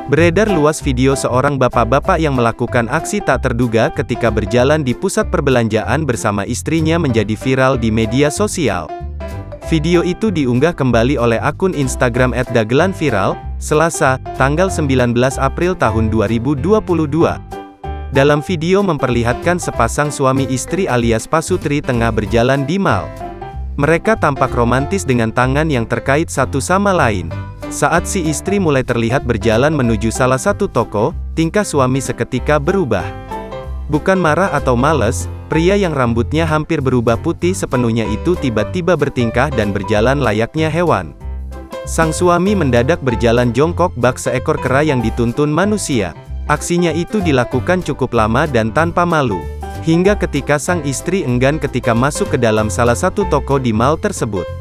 Beredar luas video seorang bapak-bapak yang melakukan aksi tak terduga ketika berjalan di pusat perbelanjaan bersama istrinya menjadi viral di media sosial. Video itu diunggah kembali oleh akun Instagram @dagelanviral, Selasa, tanggal 19 April tahun 2022. Dalam video memperlihatkan sepasang suami istri alias pasutri tengah berjalan di mal. Mereka tampak romantis dengan tangan yang terkait satu sama lain. Saat si istri mulai terlihat berjalan menuju salah satu toko, tingkah suami seketika berubah. Bukan marah atau males, pria yang rambutnya hampir berubah putih sepenuhnya itu tiba-tiba bertingkah dan berjalan layaknya hewan. Sang suami mendadak berjalan jongkok bak seekor kera yang dituntun manusia. Aksinya itu dilakukan cukup lama dan tanpa malu. Hingga ketika sang istri enggan ketika masuk ke dalam salah satu toko di mal tersebut.